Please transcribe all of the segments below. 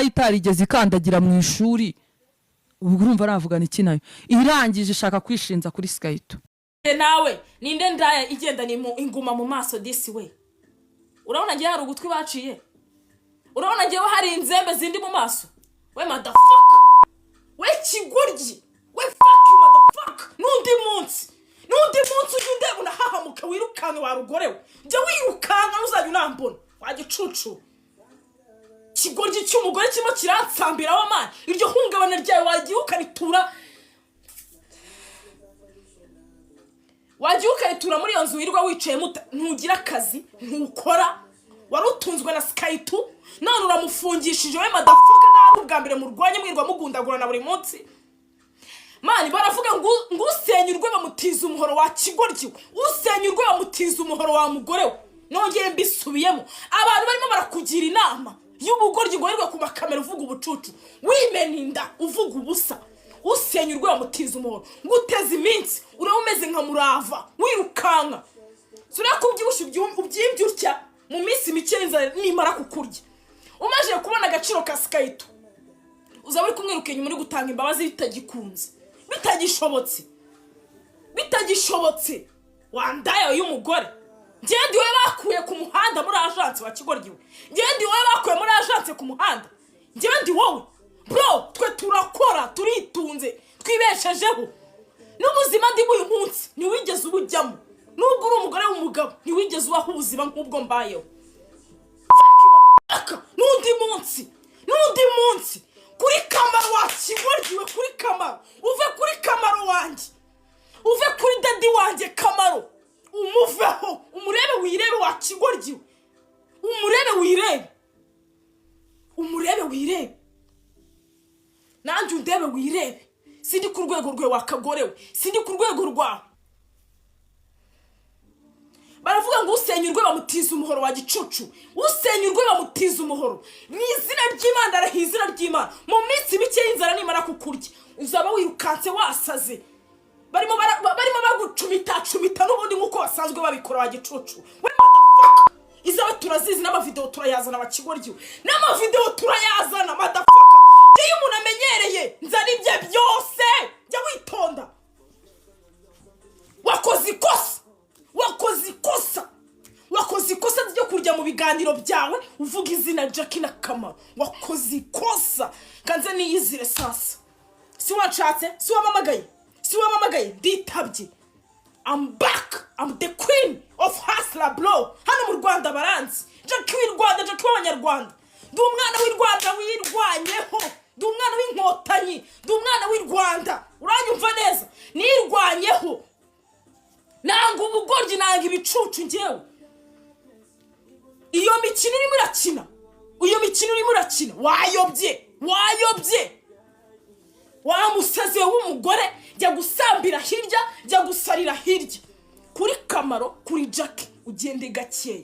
itarigeze ikandagira mu ishuri ubwo urumva aravugana iki nayo irangije ishaka kwishinza kuri Skyto. Nawe ninde ndaya igenda ni inguma mu maso disi we, urabona ngiye hari ugutwi baciye, urabona ngiye hari inzembe zindi mu maso. We motherfucker, we kigoryi, we fuck you motherfucker. Nundi munsi ujye unahahamuka wirukanka warugorewe, nje wirukanka uzajya unambona wagicucu. Kigoryi cy'umugore kimo kiransambira wa man, iryo hungabana ryawe wagiye ukaritura muri iyo nzu wirwa wicaye ntugira akazi ntukora, warutunzwe na Skyto none uramufungishije. We motherfucker nawe ubwa mbere mu rwanye mwirwa mugundagura na buri munsi mani. Baravuga ngo usenyurwe bamutiza umuhoro wa kigoryi, usenyurwe bamutiza umuhoro wa mugore we. Nongeye mbisubiyemo, abantu barimo barakugira inama y'ubugoryi ngo wirwe ku makamera uvuga ubucucu, wimeninda uvuga ubusa. Usenyurwe bamutiza umuhoro nguteze iminsi urameze nka murava wirukanka. Sura kubyibusha ubyibyutya mu minsi micenza nimara kukurya. Umaje kubona agaciro ka Skyto uzaba uri kumwirukenye muri gutanga imbabazi bitagikunze, bitagishobotse wandayo y'umugore. Ngendi we bakuye ku muhanda muri agence wa kigoryi we, ngendi we bakuye muri agence ku muhanda, ngendi wowe bro. Twe turakora turitunze twibeshejeho n'ubuzima ndi buyu munsi niwigeze ubujyamo, nubwo uri umugore w'umugabo niwigeze ubaho ubuzima nk'ubwo mbayeho. Nundi munsi kuri Kamaro wa kigoryi we, kuri Kamaro uve kuri Kamaro wanjye, uve kuri dadi wanjye Kamaro, umuveho umurebe wirebe wa kigoryi we, umurebe wirebe nanjye undebe wirebe. Sindi ku rwego rwe wakagorewe, sindi ku rwego rwawe. Baravuga ngo usenyurwe bamutiza umuhoro wa gicucu, usenyurwe bamutiza umuhoro mu izina ry'Imana. Arahizira ry'Imana mu minsi mike y'inzara nimara kukurya uzaba wirukanse wasaze. Barimo bagucumita n'ubundi nkuko basanzwe babikora wa gicucu. We motherfucker, izawe turazizi n'amavideo turayazana abakigoryi, n'amavideo turayazana motherfucker. Iyo umuntu amenyereye nzana ibye byose, jya witonda. Wakoze ikosa ryo kurya mu biganiro byawe uvuga izina Jackie na Kamaro. Wakoze ikosa kanze niyizire sasa. Si wanshatse, si wamamagaye nditabye. I'm back, I'm the queen of hustler bro. Hano mu Rwanda baranzi Jackie w'i Rwanda, Jackie w'Abanyarwanda. Ndi umwana w'i Rwanda wirwanyeho, ndi umwana w'inkotanyi, ndi umwana w'i Rwanda. Uranyumva neza? Nirwanyeho nanga ubugoryi nanga ibicucu ngewe. Iyo mikino urimo urakina wayobye wa musazi w'umugore. Jya gusambira hirya, jya gusarira hirya. Kuri Kamaro kuri Jackie ugende gakeya,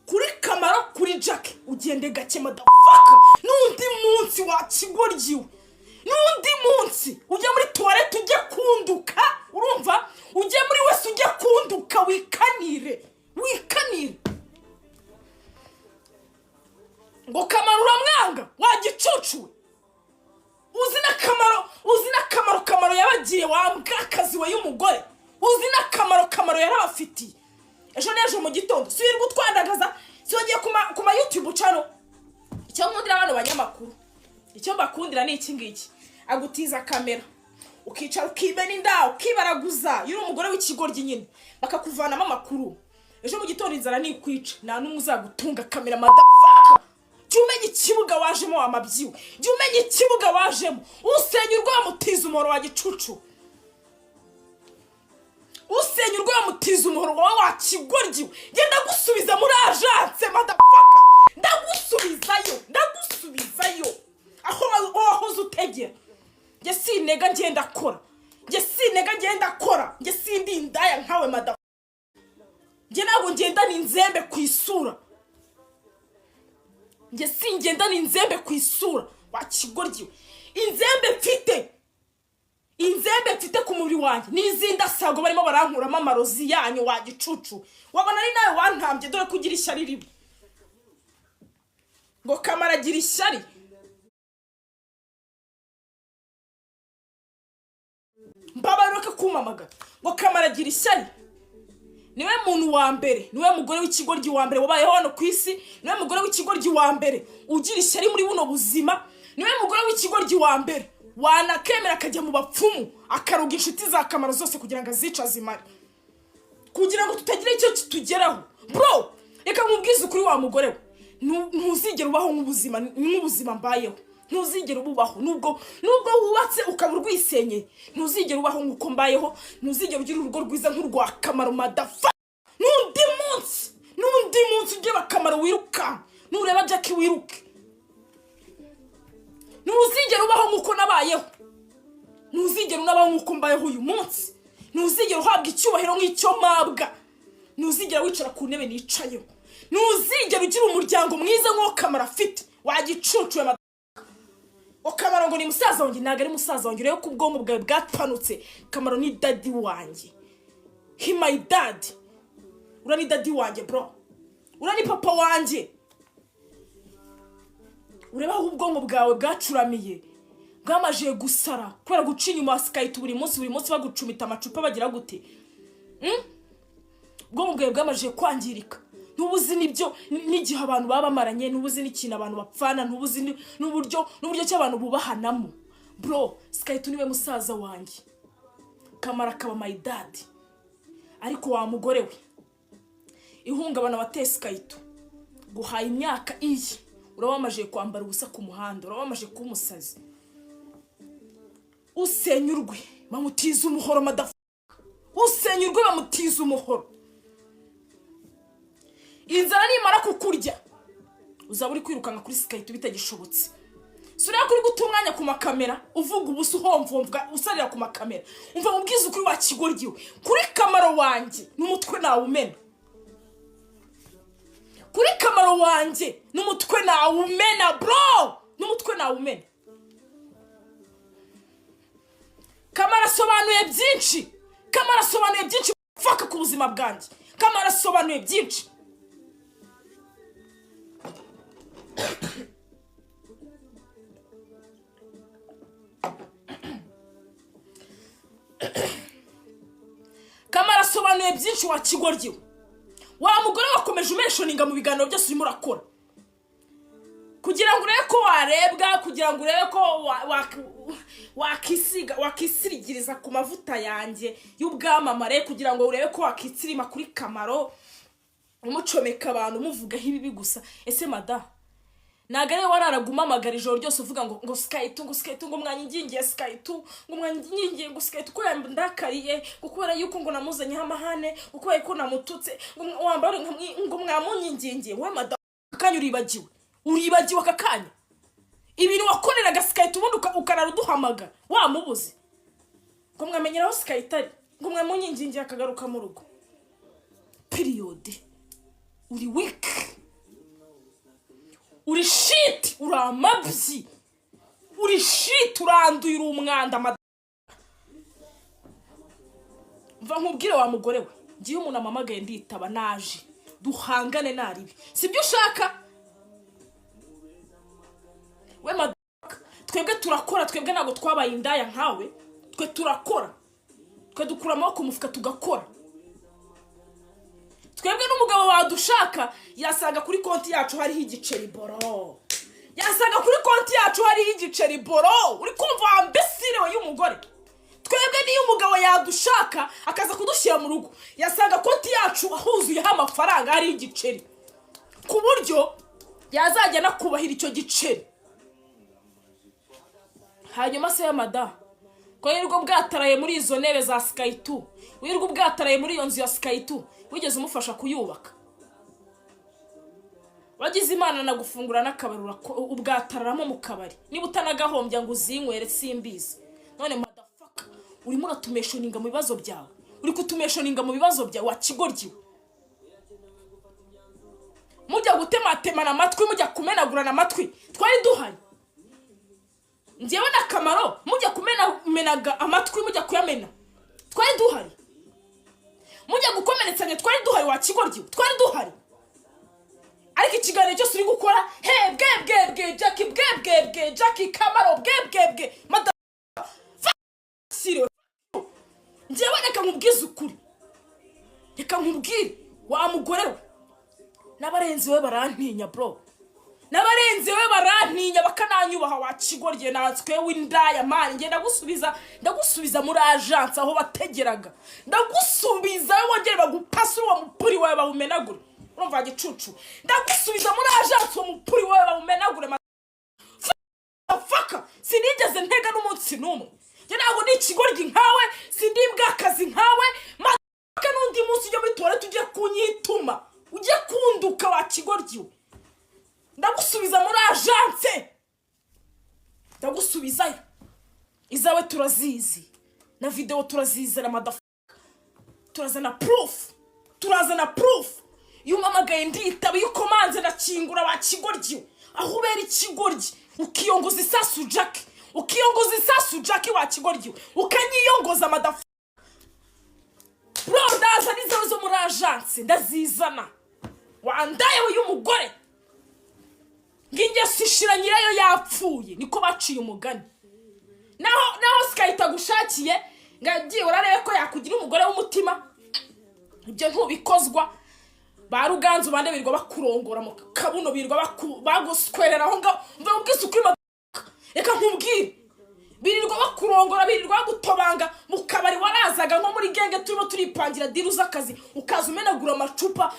kuri Kamaro kuri Jackie ugende gake motherfucker. Nundi munsi wa kigoryi we, nundi munsi ujya muri toilette ujye kunduka, urumva? Ujye muri wese ujye kunduka wikanire ngo Kamaro uramwanga wa gicucu. Uzi na Kamaro yabagiye wambwakazi we y'umugore. Uzi na Kamaro yarabafitiye. Ejo nejo mu gitondo si wirwa utwandagaza, si wagiye kuma YouTube channel. Icyo nkundira abantu banyamakuru, icyo mbakundira ni iki ngiki: agutiza kamera ukicara ukibena inda ukibaraguza. Yuri umugore w'ikigoryi nyine bakakuvanamo amakuru. Ejo mu gitondo inzara ni kwica, nta numwe uzagutunga kamera motherfucker. Jumenye ikibuga wajemo wa mabyiwe, jumenye ikibuga wajemo. Usenyurwe bamutiza umuhoro wa gicucu, usenyurwe bamutiza umuhoro wa kigoryi. Genda gusubiza muri agence motherfucker, ndagusubizayo aho wahoze utegera. Nge sinega ngenda kora, nge sindi indaya nkawe motherfucker. Nge ntabwo ngenda n'inzembe ku isura, nge singenda n'inzembe ku isura wa kigoryi. Inzembe mfite ku mubiri wanjye n'izindi asago barimo barankuramo amarozi yanyu wa gicucu. Wabona ari nawe wantambye dore kugira ishyari ribi. ngo Kamara agira ishyari. Mbabaruka kumamaga ngo Kamara agira ishyari. Niwe muntu wa mbere, niwe mugore w'ikigoryi wa mbere wabayeho hano ku isi, niwe mugore w'ikigoryi wa mbere ugira ishyari muri buno buzima, niwe mugore w'ikigoryi wa mbere wanakemera akajya mu bapfumu akaruga inshuti za Kamara zose kugira ngo azica zimare, kugira ngo tutagira icyo kitugeraho. Bro, reka nkubwize ukuri wa mugore we, ntuzigera ubaho nk'ubuzima nk'ubuzima mbayeho, ntuzigera ubaho nubwo wubatse ukaba urwisenye, ntuzigera ubaho nk'uko mbayeho, ntuzigera ugira urugo rwiza nk'urwa Kamara madafa. N'undi munsi ujye Kamara wiruka, nureba Jackie wiruke. Ntuzigera ubaho nk'uko nabayeho, ntuzigera unabaho nk'uko mbayeho uyu munsi, ntuzigera uhabwa icyubahiro nk'icyo mabwa, ntuzigera wicara ku ntebe nicayeho, ntuzigera ugira umuryango mwiza nk'uwo Kamara afite. Wagicucuye Kamara ngo ni musaza wanjye, ntago ari musaza wanjye, urebe ko ubwonko bwawe bwapanutse. Kamara ni daddy wanjye, he my dad. Urani daddy wanjye bro, urani papa wanjye. Ureba aho ubwonko bwawe bwacuramiye, bwamaje gusara kubera guca inyuma Skype buri munsi bagucumita amacupa bagira gute. Ubwonko bwawe bwamaje kwangirika, ntubuzi nibyo n'igihe abantu baba bamaranye, ntubuzi n'ikintu abantu bapfana, ntubuzi n'uburyo cy'abantu bubahanamo. Bro, Skype niwe musaza wanjye, Kamara akaba my dad. Ariko wa mugore we, ihungabana wateye Skype guhaye imyaka iyi, urabamaje kwambara ubusa ku muhanda, urabamaje kuba umusazi. Usenyurwe bamutiza umuhoro madafa, usenyurwe bamutiza umuhoro. Inzara nimara kukurya uzaba uri kwirukanka kuri Skype bitagishobotse. Sura kuri gutunganya ku makamera uvuga ubusa uhomvomvwa usarira ku makamera. Umva mubwiza ukuri wa kigoryiwe, kuri Kamara wanjye n'umutwe nawe umena, kuri Kamara wanjye n'umutwe nawe umena bro, n'umutwe nawe umena. Kamara asobanuye byinshi, Kamara asobanuye byinshi faka ku buzima bwanjye, Kamara asobanuye byinshi. Kamara asobanuye byinshi wa kigoryiwe. Wa mugore wakomeje umeshoninga mu biganiro byose urimo urakora, kugira ngo urebe ko warebwa, kugira ngo urebe ko wakisirigiriza ku mavuta yanjye y'ubwamamare, kugira ngo urebe ko wakitsirima kuri Kamaro umucomeka abantu umuvugaho ibibi gusa. Ese mada nagare wararaguma amagara ijoro ryose uvuga ngo Skype ngo mwanyingingiye Skype ngo mwanyingingiye ngo Skype ko ndakariye gukora yuko ngo namuzanye amahane, uko yuko namututse ngo wambare ngo mwamunyingingiye. We mada akanya uribagiwe akakanya ibintu wakoreraga Skype ubundi ukararuduhamaga wamubuze ngo mwamenyeraho Skype ari ngo mwamunyingingiye akagaruka mu rugo. Period. Uri weak, uri shit, uri amabyi, uri shit, uranduye, uri umwanda. Mva nkubwire wa mugore we, ngiye umuntu amamagaye nditaba, naje duhangane naribi, sibyo ushaka we madaka. Twebwe turakora, twebwe ntago twabaye indaya nkawe, twe turakora, twe dukura amaboko mufuka tugakora. Twebwe n'umugabo wadushaka yasaga kuri konti yacu hariho igiceri boro, yasaga kuri konti yacu hariho igiceri boro. Uri kumva ambesire we y'umugore? Twebwe niyo umugabo yadushaka akaza kudushyira mu rugo yasaga konti yacu ahuzuyeho amafaranga hariho igiceri, ku buryo yazajya nakubahira icyo giceri. Hanyuma se ya mada ko yirirwa bwataraye muri izo ntebe za Skype, wirirwa bwataraye muri iyo nzu ya Skype, wigeze umufasha kuyubaka? Wagize Imana nagufungura n'akabarura ubwatararamo mu kabari, niba utanagahombya ngo uzinywere simbizi. None motherfucker urimo uratumeshoninga mu bibazo byawe, uri kutumeshoninga mu bibazo byawe wa kigoryiwe. Mujya gutematemana amatwi, mujya kumenagurana amatwi, twari duhari. Njyewe na Kamaro mujya kumenaga amatwi, mujya kuyamena, twari duhari. Mujya gukomeretsanya twari duhari wa kigoryiwe, twari duhari. ariko ikiganiro cyose uri gukora he bwe Jackie bwe Jackie Kamaro bwe mada siro njyewe reka nkubwize ukuri, reka nkubwire wa mugore we n'abarenzi we barantinya bro, n'abarenzi we barantinya bakananyubaha wa kigorye natswe w'indaya mani nge ndagusubiza muri agence aho bategeraga, ndagusubiza wongere bagupasa uwo mupuri wawe bawumenagure, urumva gicucu, ndagusubiza muri agence uwo mupuri wawe bawumenagure faka sinigeze ntega n'umunsi n'umwe, nge ntabwo ni ikigoryi nkawe, sindi mbwakazi nkawe maka n'undi munsi ujye muri toilette ujye kunyituma ujye kunduka wa kigoryi, ndagusubiza muri agence, ndagusubizayo izawe turazizi na video turazizana madafaka, turazana proof yumamagaye nditaba yukomanze nakingura wa kigoryi, aho ubera ikigoryi ukiyongoza isasu Jackie wa kigoryi ukanyiyongoza madafaka bro, ndaza nizawe zo muri agence ndazizana wandaye we y'umugore nginge sishira nyirayo yapfuye, niko baciye umugani, naho sikayita gushakiye ngagiye urarebe ko yakugira umugore w'umutima, ibyo ntubikozwa ba Ruganzu bande birirwa bakurongora mu kabuno birirwa baguswerera aho ngaho, mva ubwise ukuri reka nkubwire, birirwa bakurongora birirwa bagutobanga mu kabari warazaga nko muri genge turimo turipangira diru z'akazi ukaza umenagura amacupa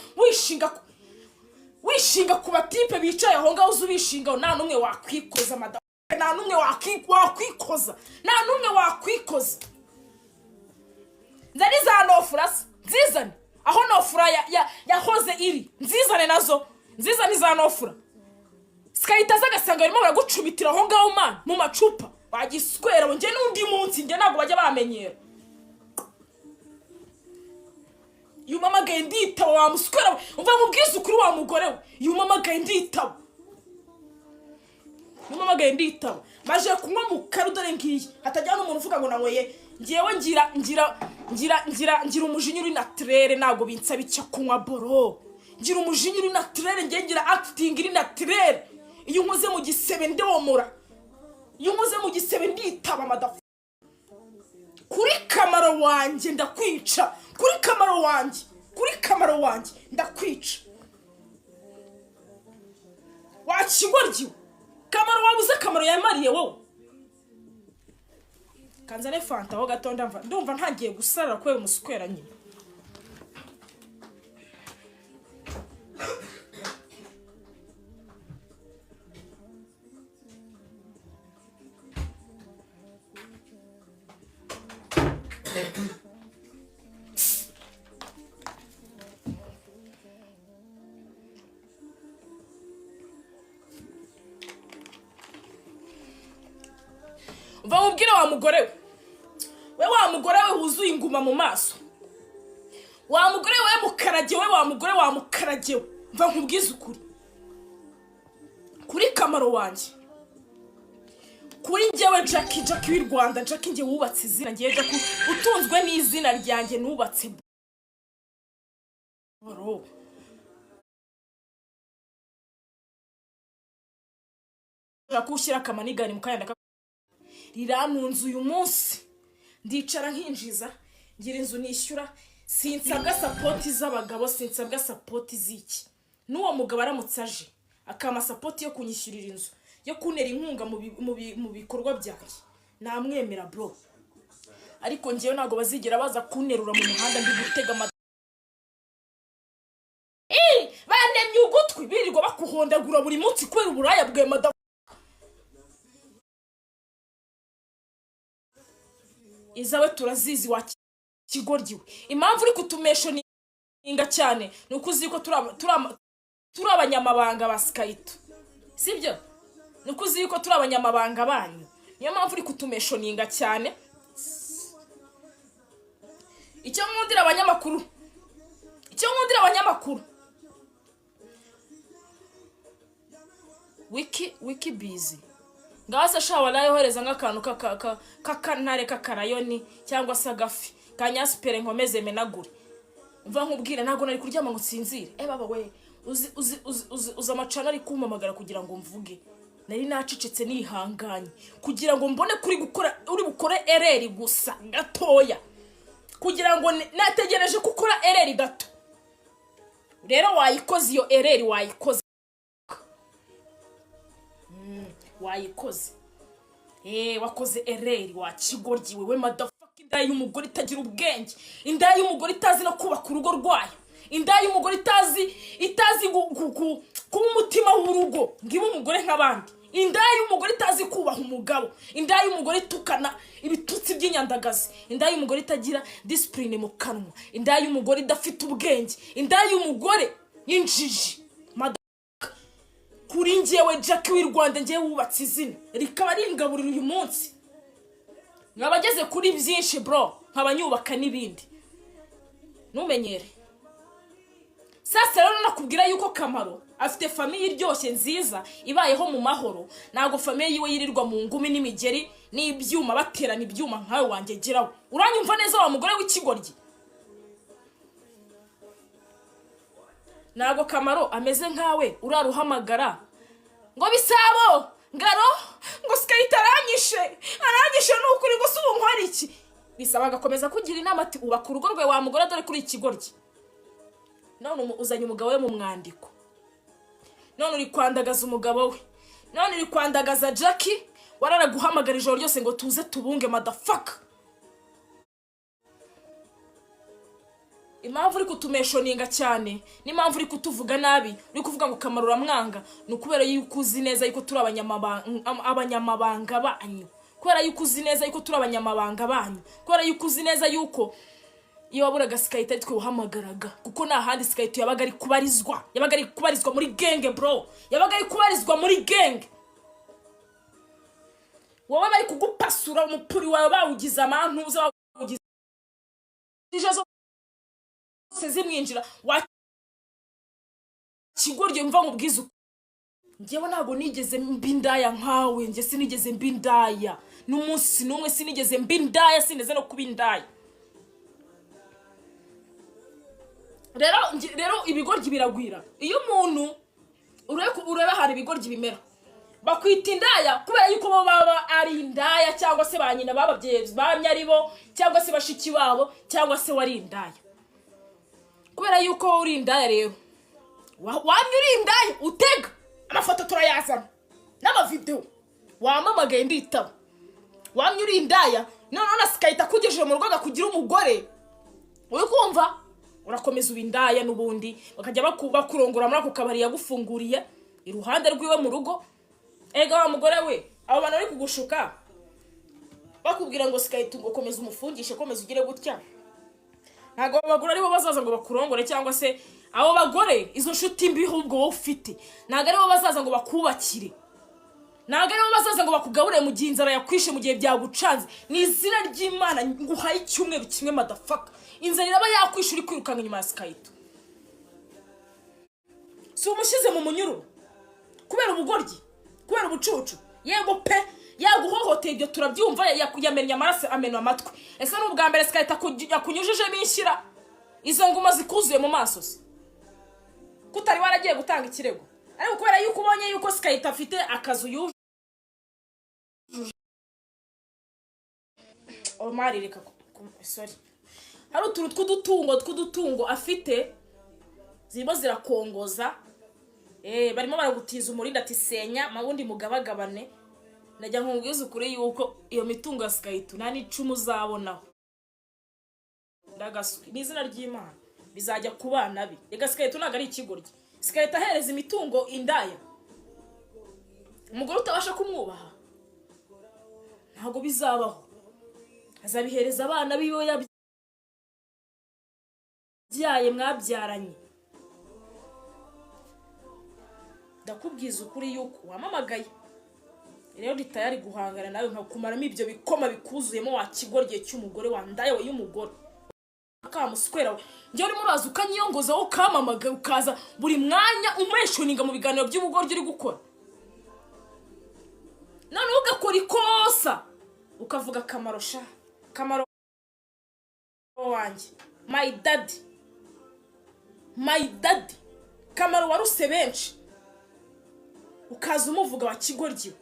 wishinga ku batipe bicaye aho ngaho uzubishinga, nta numwe wakwikoza nta numwe wakwikoza nzari za nofura nzizane aho nofura yahoze iri, nzizane nazo nzizane za nofura sikayita zagasanga barimo baragucumitira aho ngaho man mu macupa wagiswera ngo nge n'undi munsi nge ntabwo bajya bamenyera yumamagaye nditaba wa muswera, umva mubwize ukuri wa mugore we yumamagaye nditaba maje kunywa mu karudore ngiye hatajya n'umuntu uvuga ngo nanyweye, ngiyewe ngira umujinya uri naturel, ntabwo binsaba icyo kunywa boro, ngira umujinya uri naturel, ngira acting iri naturel, iyo nkoze mu gisebe ndomora, iyo nkoze mu gisebe nditaba madafu kuri Kamaro wanjye ndakwica, kuri Kamaro wanjye ndakwica wa kigoryi Kamaro wabuze Kamaro yamariye wowe, kanzane fanta ho gato ndumva ntagiye gusarara kwe umuswera nyine. Umva mubwire wa mugore we wuzuye inguma mu maso, wa mugore we mukarage we, wa mugore wa mukarage we, mva nkubwize ukuri kuri Kamaro wanjye, kuri njyewe Jackie w'i Rwanda, Jackie njye wubatse izina, njyewe Jackie utunzwe n'izina ryanjye nubatse bro, rakushyira kamanigani mukayanda riranunze uyu munsi, ndicara nkinjiza ngira inzu nishyura, sinsabwa support z'abagabo, sinsabwa support z'iki, n'uwo mugabo aramutse aje akama support yo kunyishyurira inzu, yo kunera inkunga mu bikorwa byanjye, namwemera bro, ariko ngiye ntago bazigera baza kunerura mu muhanda ndi gutega banemye ugutwi birirwa bakuhondagura buri munsi kwera uburaya bwe madafu izawe turazizi wa kigoryi we, impamvu uri kutumesho ninga cyane nuko uzi ko turi abanyamabanga ba Skyto, sibyo? Nuko uzi ko turi abanyamabanga banyu, niyo mpamvu uri kutumesho ninga cyane. Icyo nkundira abanyamakuru wiki busy ngasa shawa nayo horeza nk'akantu kakantare kakarayoni cyangwa se agafi kanyaspere nkomeze menagure, mva nkubwire ntago nari kuryama ngo nsinzire, baba we uzi amacana ari kumpamagara kugira ngo mvuge. Nari nacecetse nihanganye kugira ngo mbone uri bukore ereri gusa gatoya, kugira ngo nategereje gukora ereri gato. Rero wayikoze iyo ereri, wayikoze wayikoze wakoze ereri wa kigoryi wewe motherfucker. Inda y'umugore itagira ubwenge, inda y'umugore itazi no kubaka urugo rwayo, inda y'umugore itazi kuba umutima w'urugo ngiba umugore nk'abandi, inda y'umugore itazi kubaha umugabo, inda y'umugore itukana ibitutsi by'inyandagazi, inda y'umugore itagira discipline mu kanwa, inda y'umugore idafite ubwenge, inda y'umugore y'injiji. Kuri njyewe Jackie w'i Rwanda njyewe wubatse izina rikaba ringaburira uyu munsi, nkabageze kuri byinshi bro, nkabanyubaka n'ibindi numenyere. Sasa rero nakubwira yuko Kamaro afite famille iryoshye nziza ibayeho mu mahoro, nago famille yiwe yirirwa mu ngumi n'imigeri n'ibyuma baterana ibyuma nkawe wanjye geraho. Uranyumva neza wa mugore w'ikigoryi? Nago Kamaro ameze nkawe uraruhamagara ngo bisabo ngaro ngo Skayita aranyishe n'ukuri ngo subu nkwari iki, bisaba gakomeza kugira inama ati ubaka urugo rwe wa mugore dore kuri ikigoryi. None uzanye umugabo we mu mwandiko, none uri kwandagaza umugabo we, none uri kwandagaza Jackie wararaguhamagara ijoro ryose ngo tuze tubunge motherfucker. Impamvu uri kutumeshoninga cyane, n'impamvu uri kutuvuga nabi, uri kuvuga ngo Kamaro uramwanga, nukubera yuko uzi neza yuko turi abanyamabanga banyu, kubera yuko uzi neza yuko turi abanyamabanga banyu, kubera yuko uzi neza yuko iyo waburaga Skayita twe uhamagaraga, kuko nta handi Skayita yabaga ari kubarizwa muri genge bro, yabaga ari kubarizwa muri genge. Wowe bari kugupasura umupuri wawe bawugize amantuza bawugize ijazo sezimwinjira wa kigoryo mva nkubwiza. Ngewe ntago nigeze mbindaya nkawe, nge sinigeze mbindaya n'umunsi n'umwe, sinigeze mbindaya, sineze no kubindaya. Rero ibigoryi biragwira. Iyo umuntu ureba hari ibigoryi bimera bakwita indaya kubera yuko bo baba ari indaya, cyangwa se banyina bababyeyi bamye ari bo, cyangwa se bashiki babo, cyangwa se wari indaya. Kubera yuko uri indaya rero wamye uri indaya utega amafoto turayazana n'amavideo wamamagaye nditaba. Wamye uri indaya none Skayita kugejeje mu rugo gakugira umugore uri kumva, urakomeza ubindaya n'ubundi bakajya bakurongora muri ako kabari yagufunguriye iruhande rwiwe mu rugo. Ega wa mugore we, abo bantu bari kugushuka bakubwira ngo Skayita ukomeza umufungishe, komeza ugire gutya, ntago abagore aribo bazaza ngo bakurongore, cyangwa se abo bagore izo nshuti mbi ahubwo wowe ufite ntago aribo bazaza ngo bakubakire, ntago aribo bazaza ngo bakugabure mu gihe inzara yakwishe, mu gihe byagucanze. Ni izina ry'Imana nguhaye icyumweru kimwe motherfucker, inzara iraba yakwishe uri kwirukanga inyuma ya Skayita. Si umushyize mu munyururu kubera ubugoryi, kubera ubucucu, yego pe yaguhohoteye ibyo turabyumva, yamennye amaraso amena amatwi. Ese n'ubwa mbere Skayita yakunyujije binshira izo nguma zikuzuye mu maso se kutari waragiye gutanga ikirego? Ariko kubera yuko ubonye yuko Skayita afite akazu yuje Omar reka sorry, hari utuntu tw'udutungo afite zirimo zirakongoza, barimo baragutiza umurinda ati senya mabundi mugabagabane. Najya nkubwiza ukuri yuko iyo mitungo ya Skayita nta n'icumu uzabonaho, ndagaswe n'izina ry'Imana bizajya ku bana be. Rega Skayita ntago ari ikigoryi, Skayita ahereza imitungo indaya umugore utabasha kumwubaha, ntago bizabaho. Azabihereza abana biwe yabyaye mwabyaranye. Ndakubwiza ukuri yuko wamamagaye rero ritayari guhangana nawe nkakumaramo ibyo bikoma bikuzuyemo wa kigorye cy'umugore wandaye we y'umugore akamuswera we. Ngiye urimo uraza ukanyiyongoza wo kamamagaye ukaza buri mwanya umeshoninga mu biganiro by'ubugoryi uri gukora, none ugakora ikosa ukavuga Kamaro wanjye my daddy Kamaro waruse benshi ukaza umuvuga wa kigoryi.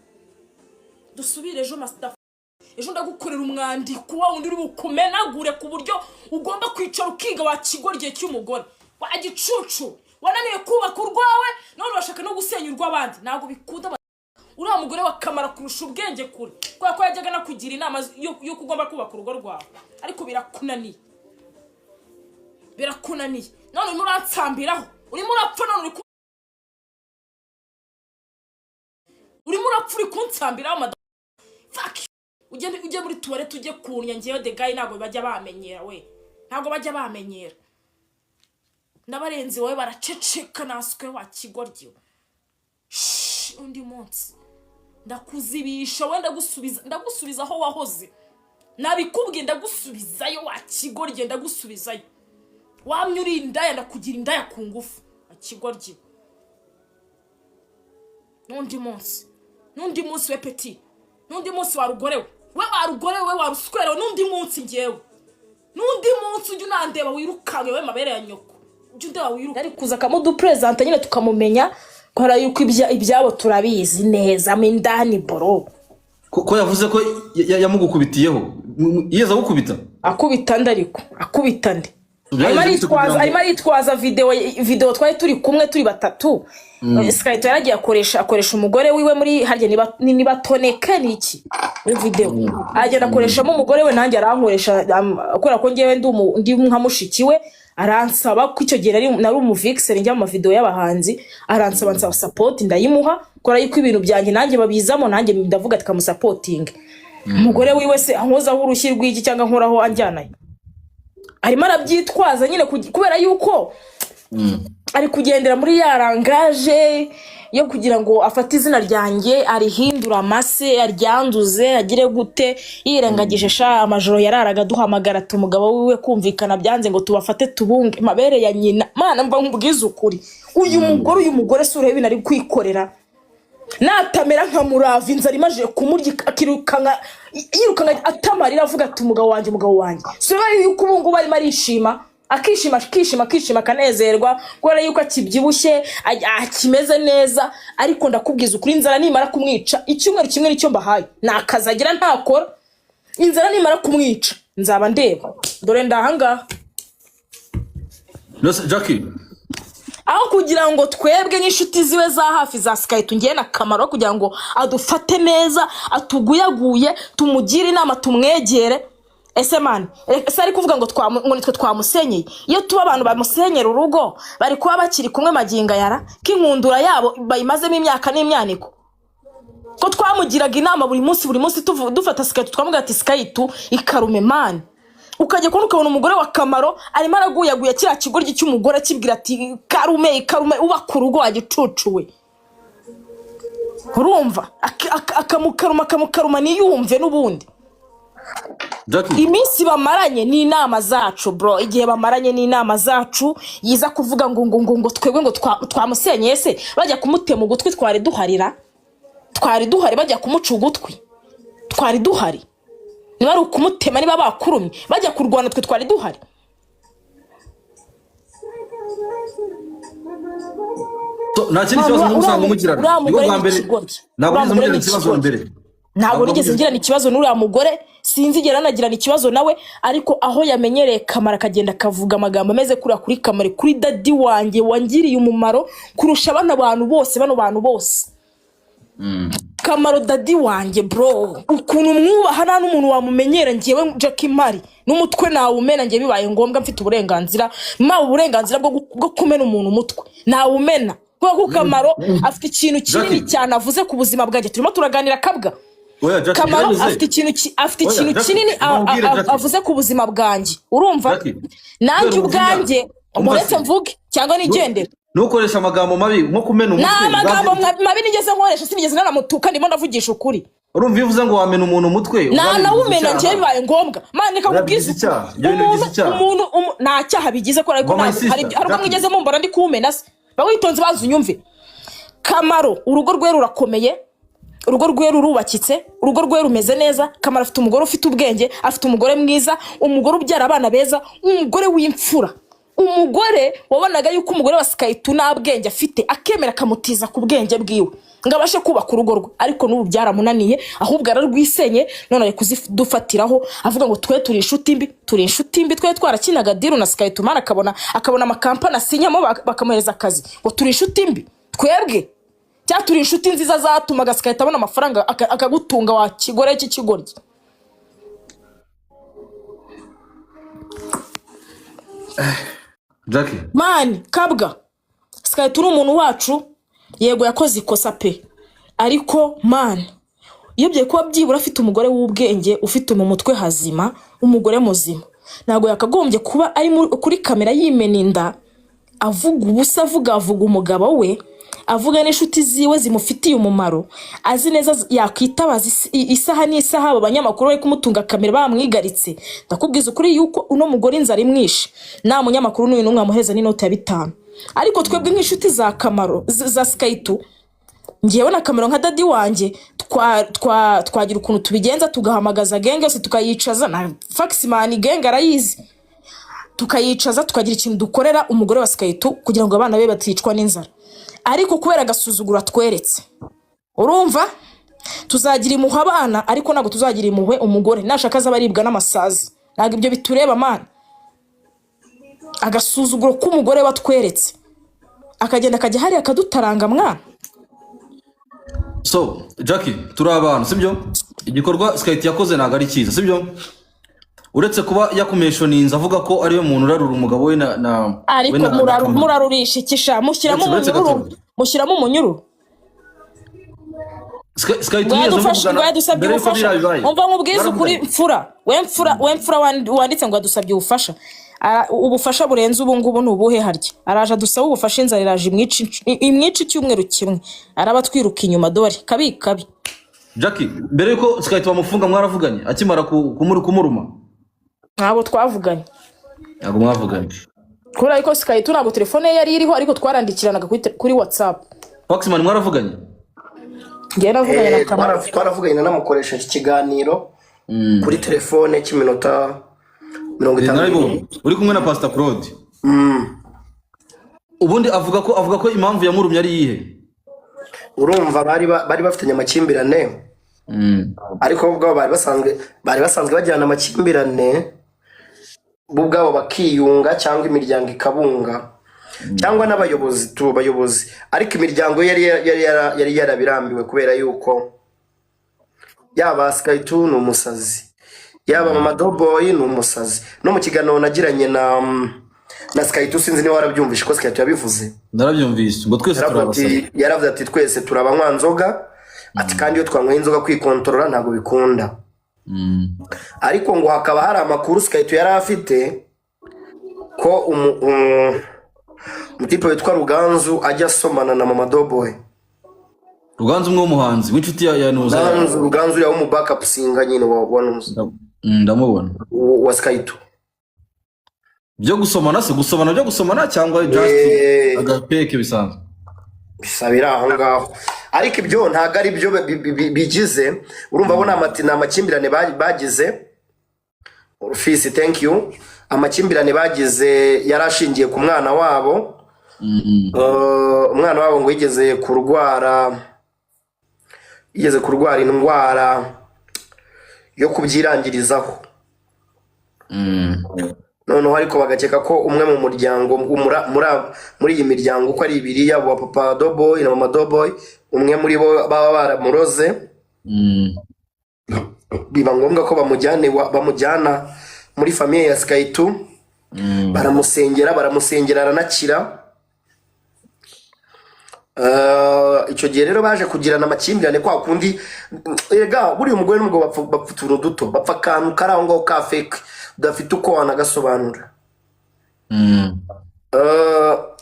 Dusubire ejo master, ejo ndagukorera umwandiko wa undi uri bukumenagure ku buryo ugomba kwicara ukiga wa kigoryi cy'umugore wa gicucu wananiye kubaka urwawe none bashaka no gusenya urw'abandi. Ntago bikunda uriya mugore wa Kamara kurusha ubwenge kure kwa ko yajyaga nakugira inama yo kugomba kubaka urugo rwawe, ariko birakunaniye none nuransambiraho urimo urapfa none urimo urapfa uri kunsambiraho madam. Fuck ujye muri toilette ujye kunya ngewe the guy ntago bajya bamenyera we, ntago bajya bamenyera. Ndabarenzi wowe baraceceka naswe wa kigoryi. Undi munsi ndakuzibisha wenda ndagusubiza aho wahoze. Nabikubwiye ndagusubizayo wa kigoryi, ndagusubizayo. Wamye uri indaya ndakugira indaya ku ngufu wa kigoryi. Nundi munsi we petit. Nundi munsi warugorewe. We waruswerewe nundi munsi ngewe. Nundi munsi ujye unandeba wirukange we mabere ya nyoko. Ujye ndeba wiruka. Ari kuza kamudu present nyine tukamumenya kora yuko ibyabo turabizi neza mindani boro. Ko yavuze ko yamugukubitiyeho. Yeza gukubita. Akubita ndariko. Akubita nde. Arimo aritwaza video twari turi kumwe turi batatu. Skype yaragiye akoresha umugore wiwe muri harya niba toneka niki video agenda akoreshamo umugore we nanjye arankoresha akora ko ngewe ndi nkamushikiwe aransaba ko icyo gihe nari umuvixer njya mu video y'abahanzi aransaba nsaba support ndayimuha kora yuko ibintu byanjye nanjye babizamo nanjye ndavuga ati kamusupporting umugore wiwe se ankozaho urushyi rw'iki cyangwa nkoraho anjyanayo arimo arabyitwaza nyine kubera yuko ari kugendera muri yarangaje yo kugira ngo afate izina ryanjye arihindura amase aryanduze agire gute yirengagije sha amajoro yararaga duhamagara umugabo wiwe kumvikana byanze ngo tubafate tubunge mabere ya nyina mana mba nkubwiza ukuri uyu mugore sure ibintu ari kwikorera natamera nka murava inzara imaje kumurya akirukanga yirukanga atamarira avuga ati umugabo wanjye sure yuko ubungu bari marishima akishima kanezerwa kubera yuko akibyibushye akimeze neza, ariko ndakubwiza ukuri inzara nimara kumwica icyumweru kimwe nicyo mbahaye nakazagira ntakora. Inzara nimara kumwica nzaba ndeba dore ndahanga no Jackie aho kugira ngo twebwe n'inshuti ziwe za hafi za Skype ngiye na Kamaro kugira ngo adufate neza atuguyaguye tumugire inama tumwegere. Ese man ese ari kuvuga ngo nitwe twamusenyeye iyo tuba abantu bamusenyera urugo bari kuba bakiri kumwe maginga yara k'inkundura yabo bayimazemo imyaka n'imyaniko ko twamugiraga inama buri munsi dufata Skype twamuga ati Skype ikarume man ukajya kubona umugore wa Kamaro arimo araguyaguye kira kigoryi cy'umugore kibwira ati karume ubaka urugo agicucuwe urumva akamukaruma niyumve n'ubundi. Iminsi bamaranye ni inama zacu bro, igihe bamaranye ni inama zacu yiza kuvuga ngo twebwe ngo twamusenye ese bajya kumutema ugutwi twari duhari bajya kumuca ugutwi twari duhari niba ari ukumutema niba bakurumye bajya kurwana twe twari duhari. Nta kindi kibazo n'umusanga umugirana nibo bwa mbere ntabwo nigeze ngirana ikibazo n'uriya mugore sinzigera nagirana ikibazo nawe, ariko aho yamenyereye Kamara kagenda kavuga amagambo ameze kuri Kamara kuri dadi wanjye wangiriye umumaro kurusha bano bantu bose. Kamaro dadi wanjye bro ukuntu mwubaha nta n'umuntu wamumenyera ngiyewe Jackie Mari n'umutwe nawe umena ngiye bibaye ngombwa mfite uburenganzira bwo kumena umuntu umutwe nawe umena kuko Kamaro afite ikintu kinini cyane avuze ku buzima bwanjye turimo turaganira kabwa. Kamaro afite ikintu kinini avuze ku buzima bwanjye urumva nanjye ubwanjye umuretse mvuge cyangwa nigendere nukoresha amagambo mabi nko kumena umutwe. Amagambo mabi nigeze nkoresha sinigeze nanamutuka ndimo ndavugisha ukuri. Urumva ivuze ngo wamena umuntu umutwe na umena ngiye bibaye ngombwa mane kakubwiza umuntu nta cyaha bigize ko ariko hari mwigeze mumbara ndi kumena se bawitonze bazunyumve. Kamaro urugo rwe rurakomeye, urugo rwe rurubakitse, urugo rwe rumeze neza. Kamaro afite umugore ufite ubwenge, afite umugore mwiza, umugore ubyara abana beza, umugore w'imfura, umugore wabonaga yuko umugore wa Skytu nta bwenge afite akemera akamutiza ku bwenge bwiwe ngo abashe kubaka urugo rwe, ariko n'ubu byaramunaniye ahubwo ararwisenye, none ari kuzidufatiraho avuga ngo twe turi inshuti mbi, twe twarakinaga deal na Skytu mana akabona amakampani asinyamo bakamuhereza akazi ngo turi inshuti mbi twebwe, cyangwa turi inshuti nziza zatumaga Skytu abona amafaranga akagutunga wa kigore cy'ikigoryi. Jackie Man kabwa Skytu umuntu wacu yego yakoze ikosa pe, ariko man iyo bye kuba byibura afite umugore w'ubwenge ufite mu mutwe hazima, umugore muzima, ntago yakagombye kuba ari kuri kamera yimeninda avuga ubusa, avuga umugabo we, avuga n'inshuti ziwe zimufitiye umumaro, azi neza yakwitabaza isaha n'isaha abo banyamakuru bari kumutunga kamera bamwigaritse. Ndakubwiza ukuri yuko uno mugore inzara imwishe, nta munyamakuru n'uyu n'umwe amuhereza n'inota ya 5, ariko twebwe nk'inshuti za kamaro za Skytu, ngiyewe na kamera nka dadi wanjye twagira ukuntu tubigenza, tugahamagaza genge yose tukayicaza, na Faxman genge arayizi, tukayicaza tukagira ikintu dukorera umugore wa Skytu kugira ngo abana be baticwa n'inzara. Ariko kubera agasuzugura tweretse, urumva tuzagira impuhwe abana, ariko ntabwo tuzagira impuhwe umugore nashaka azabaribwa n'amasazi, ntabwo ibyo bitureba man. Agasuzuguro k'umugore watweretse akagenda akajya hari akadutaranga mwana. So Jackie turi abantu sibyo, igikorwa Skytu yakoze ntago ari cyiza sibyo, uretse kuba yakumeshoninze avuga ko ariwe muntu urarura umugabo we na ariko murarurisha ikisha mushyiramo umunyuru. Skytu yadusabye umva nkubwiza ukuri mfura wanditse ngo adusabye ubufasha, ubufasha burenze ubu ngubu n'ubuhe harya, araje adusaba ubufasha inzara iraje imwici cyumweru kimwe, araba twiruka inyuma dore kabi. Jackie mbere yuko Skytu bamufunga mwaravuganye akimara kumuruma? Ntabwo twavuganye. Ntabwo mwavuganye kubera yuko Skytu ntabwo telefone ye yari iriho, ariko twarandikiranaga kuri WhatsApp. Faxman mwaravuganye? Ngiye navuganye na kamera, twaravuganye namukoresha ikiganiro kuri telefone cy'iminota 50. Uri kumwe na Pastor Claude? Ubundi avuga ko impamvu yamurumye ari yihe? Urumva bari bafitanye amakimbirane, ariko ubwo bari basanzwe bajyana amakimbirane, bo ubwabo bakiyunga cyangwa imiryango ikabunga, cyangwa n'abayobozi ariko imiryango yari yarabirambiwe kubera yuko yaba Skytu ni umusazi, yaba Mama Doboy ni umusazi. No mu kiganiro nagiranye na Skytu sinzi niba warabyumvishe ko Skytu yabivuze. Narabyumvise ngo twese turabasazi. Yaravuze ati twese turabanywa nzoga, ati kandi iyo twanyweye inzoga kwikontorora ntago bikunda. Ariko ngo hakaba hari amakuru Skytu yari afite ko umutipe witwa Ruganzu ajya asomana na Mama Doboy. Ruganzu umwe w'umuhanzi w'inshuti ya Nuza. Ruganzu yawo mu backup singer nyine wa Nuza. Ndamubona wa Skytu. Byo gusomana cyangwa just agapeke bisanzwe bisabira aho ngaho, ariko ibyo ntago ari byo bigize. Urumva bona amakimbirane bagize Rufisi, thank you. Amakimbirane bagize yarashingiye ku mwana wabo. Umwana wabo ngo yigeze kurwara indwara yo kubyirangirizaho. Noneho ariko bagakeka ko umwe mu muryango muri iyi miryango uko ari 2 yabo Papa Doboy na Mama Doboy, umwe muri bo baba baramuroze, biba ngombwa ko bamujyana muri famille ya Skytu, baramusengera aranakira. Icyo gihe rero baje kugirana amakimbirane kwa kundi ega buri umugore n'umugabo bapfa utuntu duto, bapfa akantu karaho ngo ka fake udafite uko wanagasobanura.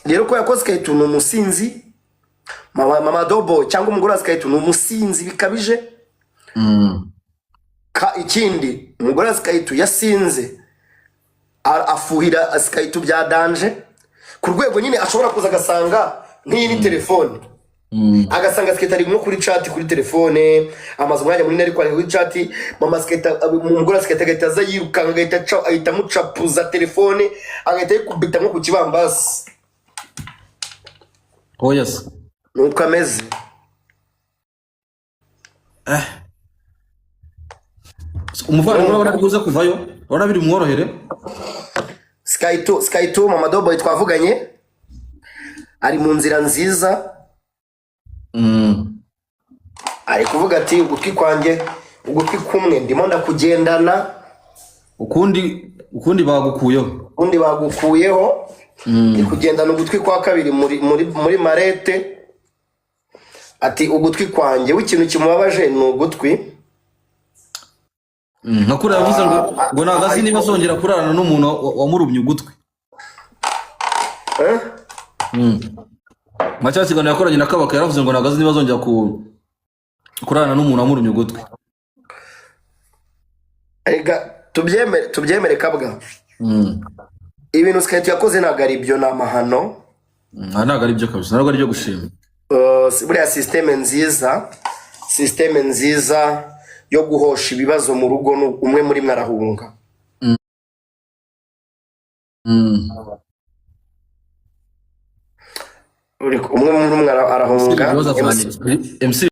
Rero ko yakoze Skytu ni umusinzi, Mama Doboy cyangwa umugore wa Skytu ni umusinzi bikabije. Ikindi umugore wa Skytu yasinze afuhira Skytu bya danje ku rwego nyine ashobora kuza agasanga nk'iyi ni telefone agasanga skate ari nko kuri chat kuri telefone amaze umwanya munini ariko ari kuri chat mama skate umugore skate agahita aza yirukanga ahita amucapuza telefone agahita yikubita nko ku kibambasi. Oh yes. Nuko ameze. Umuvandimwe urabona ko uza kuvayo urabona biri mworohere. Sky 2 mama Doughboy twavuganye ari mu nzira nziza. Ari kuvuga ati ugutwi kwanjye ugutwi kumwe ndimo ndakugendana ukundi bagukuyeho ndi kugendana ugutwi kwa kabiri muri marete. Ati ugutwi kwanjye w'ikintu kimubabaje ni ugutwi. Nakuri yavuze ngo nagazi niba azongera kurarana n'umuntu wamurubye ugutwi. Macha kiganiro yakoranye na Kabaka yaravuze ngo nagazi niba azongera kurarana n'umuntu wamurubye ugutwi. Ega tubyemere Kabwa. Ibintu Skate yakoze ntago ari byo namahano. Ntago ari byo kabisa, ntago ari byo gushima. Buriya system nziza yo guhosha ibibazo mu rugo umwe muri mwarahunga. Umwe muri mwarahunga. MC